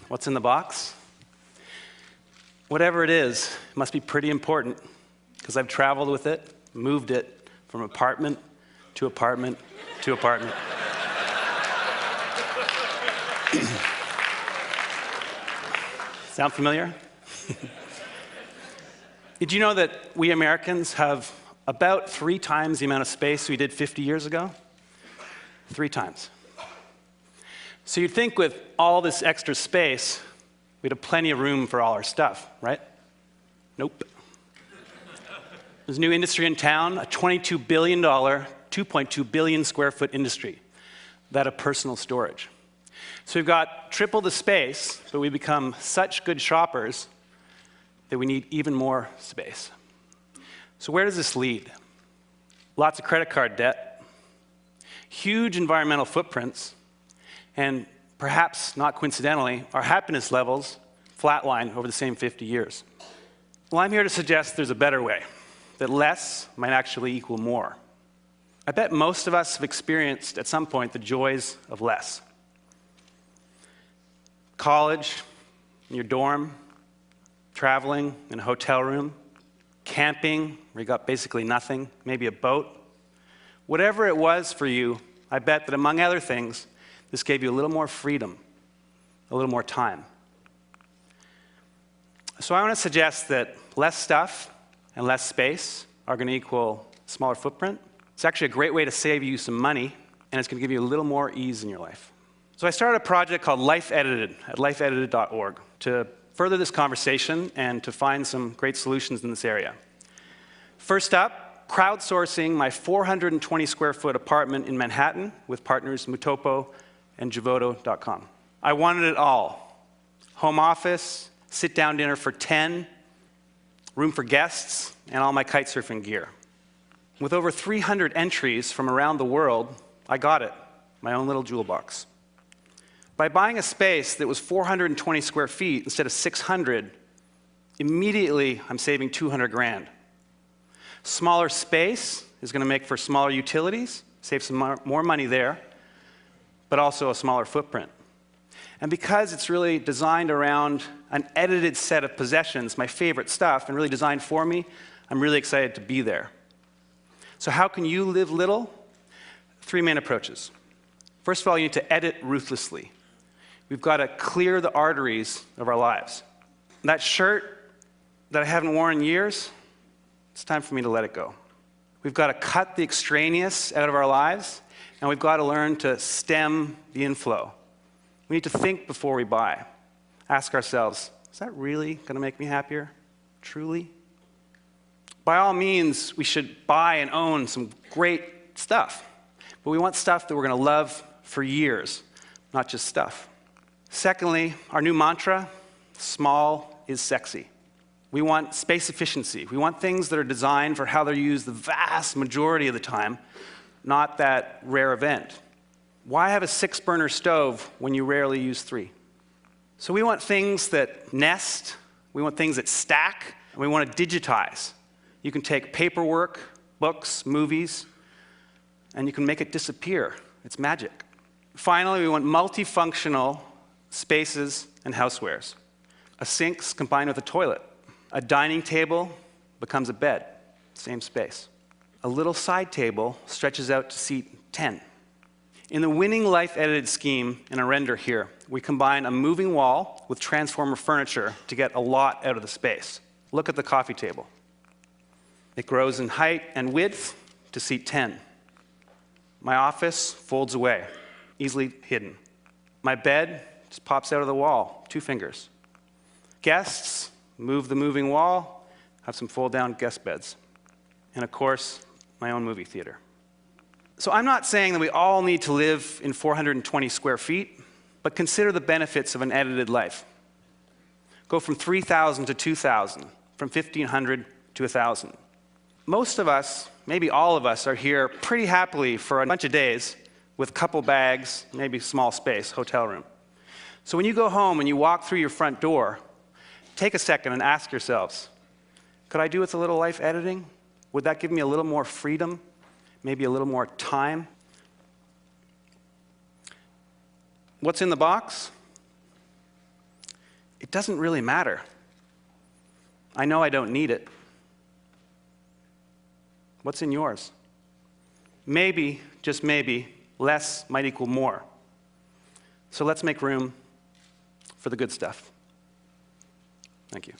What's in the box? Whatever it is, it must be pretty important, because I've traveled with it, moved it from apartment to apartment to apartment. Sound familiar? Did you know that we Americans have about 3 times the amount of space we did 50 years ago? 3 times. So you'd think with all this extra space, we'd have plenty of room for all our stuff, right? Nope. There's a new industry in town, a $22 billion, 2.2 billion square foot industry, that of personal storage. So we've got triple the space, but we become such good shoppers that we need even more space. So where does this lead? Lots of credit card debt, huge environmental footprints, and perhaps not coincidentally, our happiness levels flatline over the same 50 years. Well, I'm here to suggest there's a better way, that less might actually equal more. I bet most of us have experienced at some point the joys of less. College, in your dorm, traveling in a hotel room, camping, where you got basically nothing, maybe a boat. Whatever it was for you, I bet that among other things, this gave you a little more freedom, a little more time. So I want to suggest that less stuff and less space are going to equal smaller footprint. It's actually a great way to save you some money, and it's going to give you a little more ease in your life. So I started a project called Life Edited at lifeedited.org to further this conversation and to find some great solutions in this area. First up, crowdsourcing my 420 square foot apartment in Manhattan with partners Mutopo and Javoto.com. I wanted it all. Home office, sit-down dinner for 10, room for guests, and all my kite surfing gear. With over 300 entries from around the world, I got it, my own little jewel box. By buying a space that was 420 square feet instead of 600, immediately I'm saving 200 grand. Smaller space is going to make for smaller utilities, save some more money there, but also a smaller footprint. And because it's really designed around an edited set of possessions, my favorite stuff, and really designed for me, I'm really excited to be there. So how can you live little? 3 main approaches. First of all, you need to edit ruthlessly. We've got to clear the arteries of our lives. That shirt that I haven't worn in years, it's time for me to let it go. We've got to cut the extraneous out of our lives, and we've got to learn to stem the inflow. We need to think before we buy. Ask ourselves, is that really going to make me happier? Truly? By all means, we should buy and own some great stuff, but we want stuff that we're going to love for years, not just stuff. Secondly, our new mantra, small is sexy. We want space efficiency. We want things that are designed for how they're used the vast majority of the time, not that rare event. Why have a 6-burner stove when you rarely use 3? So we want things that nest, we want things that stack, and we want to digitize. You can take paperwork, books, movies, and you can make it disappear. It's magic. Finally, we want multifunctional spaces and housewares. A sink's combined with a toilet. A dining table becomes a bed, same space. A little side table stretches out to seat 10. In the winning Life Edited scheme in a render here, we combine a moving wall with transformer furniture to get a lot out of the space. Look at the coffee table. It grows in height and width to seat 10. My office folds away, easily hidden. My bed just pops out of the wall, 2 fingers. Guests move the moving wall, have some fold-down guest beds. And of course, my own movie theater. So I'm not saying that we all need to live in 420 square feet, but consider the benefits of an edited life. Go from 3,000 to 2,000, from 1,500 to 1,000. Most of us, maybe all of us, are here pretty happily for a bunch of days with a couple bags, maybe small space, hotel room. So when you go home and you walk through your front door, take a second and ask yourselves, could I do with a little life editing? Would that give me a little more freedom? Maybe a little more time? What's in the box? it doesn't really matter. I know I don't need it. What's in yours? Maybe, just maybe, less might equal more. So let's make room for the good stuff. Thank you.